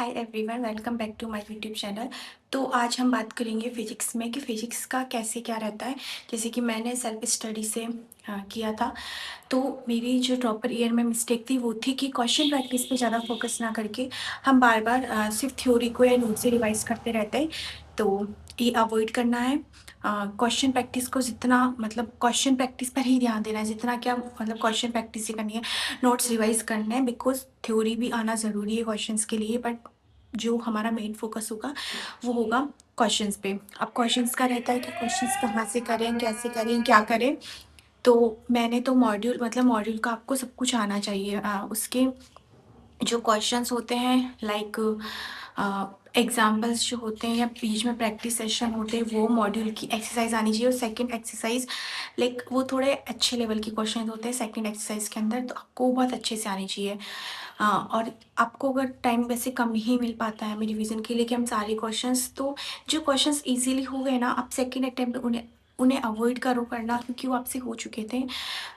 Hi everyone, welcome back to my YouTube channel. तो आज हम बात करेंगे फ़िज़िक्स में कि फ़िज़िक्स का कैसे क्या रहता है। जैसे कि मैंने सेल्फ स्टडी से किया था। तो मेरी जो प्रॉपर ईयर में मिस्टेक थी वो थी कि क्वेश्चन प्रैक्टिस पे ज़्यादा फोकस ना करके हम बार बार सिर्फ थ्योरी को या नोट से रिवाइज करते रहते हैं। तो ये अवॉइड करना है। क्वेश्चन प्रैक्टिस को जितना मतलब क्वेश्चन प्रैक्टिस पर ही ध्यान देना है, जितना क्या मतलब क्वेश्चन प्रैक्टिस ही करनी है, नोट्स रिवाइज करना है। बिकॉज थ्योरी भी आना ज़रूरी है क्वेश्चंस के लिए, बट जो हमारा मेन फोकस होगा वो होगा क्वेश्चंस पे। अब क्वेश्चंस का रहता है कि क्वेश्चंस कहाँ से करें, कैसे करें, क्या करें। तो मैंने तो मॉड्यूल का आपको सब कुछ आना चाहिए। उसके जो क्वेश्चंस होते हैं लाइक एग्जाम्पल्स जो होते हैं या बीच में प्रैक्टिस सेशन होते हैं, वो मॉड्यूल की एक्सरसाइज आनी चाहिए। और सेकंड एक्सरसाइज लाइक वो थोड़े अच्छे लेवल के क्वेश्चन होते हैं सेकंड एक्सरसाइज के अंदर, तो आपको वो बहुत अच्छे से आनी चाहिए। और आपको अगर टाइम वैसे कम ही मिल पाता है हमें रिवीजन के लिए कि हम सारे क्वेश्चंस, तो जो क्वेश्चंस इजीली हो गए ना, आप सेकंड अटेम्प्ट में उन्हें उन्हें अवॉइड करो करना, क्योंकि वो आपसे हो चुके थे।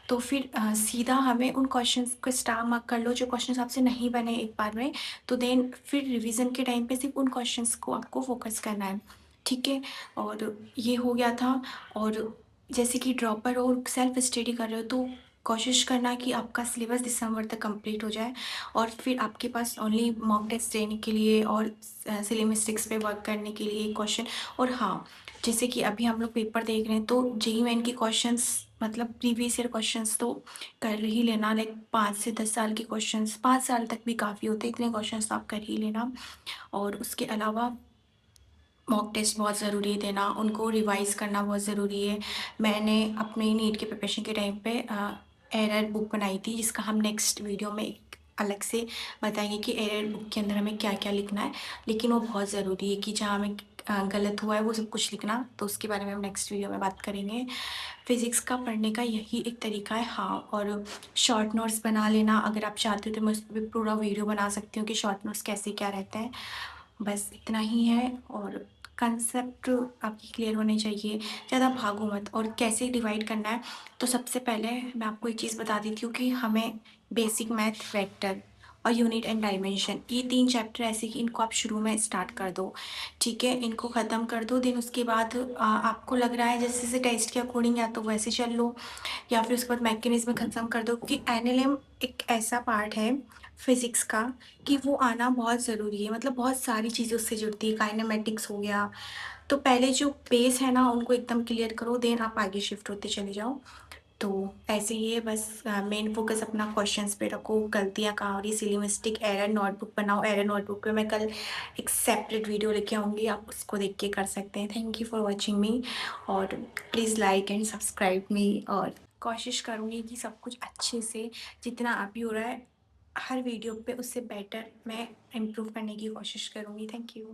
तो फिर सीधा हमें उन क्वेश्चंस को स्टार मार्क कर लो जो क्वेश्चंस आपसे नहीं बने एक बार में। तो देन फिर रिवीजन के टाइम पे सिर्फ उन क्वेश्चंस को आपको फोकस करना है, ठीक है। और ये हो गया था। और जैसे कि ड्रॉपर और सेल्फ स्टडी कर रहे हो तो कोशिश करना कि आपका सिलेबस दिसंबर तक कंप्लीट हो जाए, और फिर आपके पास ओनली मॉक टेस्ट देने के लिए और सिलेमिस्टिक्स पे वर्क करने के लिए क्वेश्चन। और हाँ, जैसे कि अभी हम लोग पेपर देख रहे हैं तो जेईई मेन के क्वेश्चंस मतलब प्रीवियस ईयर क्वेश्चंस तो कर ही लेना। लाइक 5 से 10 साल के क्वेश्चंस, 5 साल तक भी काफ़ी होते हैं, इतने क्वेश्चंस तो आप कर ही लेना। और उसके अलावा मॉक टेस्ट बहुत ज़रूरी है देना, उनको रिवाइज करना बहुत ज़रूरी है। मैंने अपने नीट के प्रिपरेशन के टाइम पे एरर बुक बनाई थी, जिसका हम नेक्स्ट वीडियो में एक अलग से बताएंगे कि एरर बुक के अंदर हमें क्या क्या लिखना है। लेकिन वो बहुत ज़रूरी है कि जहाँ हमें गलत हुआ है वो सब कुछ लिखना, तो उसके बारे में हम नेक्स्ट वीडियो में बात करेंगे। फिज़िक्स का पढ़ने का यही एक तरीका है। हाँ, और शॉर्ट नोट्स बना लेना, अगर आप चाहते हो तो मैं उस पर भी पूरा वीडियो बना सकती हूँ कि शॉर्ट नोट्स कैसे क्या रहते हैं। बस इतना ही है। और कंसेप्ट आपकी क्लियर होने चाहिए, ज़्यादा भागो मत। और कैसे डिवाइड करना है, तो सबसे पहले मैं आपको एक चीज़ बता देती हूँ कि हमें बेसिक मैथ, वेक्टर और यूनिट एंड डायमेंशन, ये 3 चैप्टर ऐसे कि इनको आप शुरू में स्टार्ट कर दो, ठीक है। इनको ख़त्म कर दो। देन उसके बाद आपको लग रहा है जैसे जैसे टेस्ट के अकॉर्डिंग या तो वैसे चल लो, या फिर उसके बाद मैकेनिज्म ख़त्म कर दो, क्योंकि एनएलएम एक ऐसा पार्ट है फिज़िक्स का कि वो आना बहुत ज़रूरी है। मतलब बहुत सारी चीज़ें उससे जुड़ती है, काइनेमेटिक्स हो गया। तो पहले जो बेस है ना उनको एकदम क्लियर करो, देन आप आगे शिफ्ट होते चले जाओ। तो ऐसे ही है, बस मेन फोकस अपना क्वेश्चंस पे रखो। गलतियाँ कहाँ हो रही, सिली मिस्टेक, एरर नोटबुक बनाओ। एरर नोटबुक पे मैं कल एक सेपरेट वीडियो लेके आऊँगी, आप उसको देख के कर सकते हैं। Thank you for watching me, और please like and subscribe me. और कोशिश करूँगी कि सब कुछ अच्छे से, जितना अभी हो रहा है हर वीडियो पे, उससे बेटर मैं इम्प्रूव करने की कोशिश करूँगी। Thank you.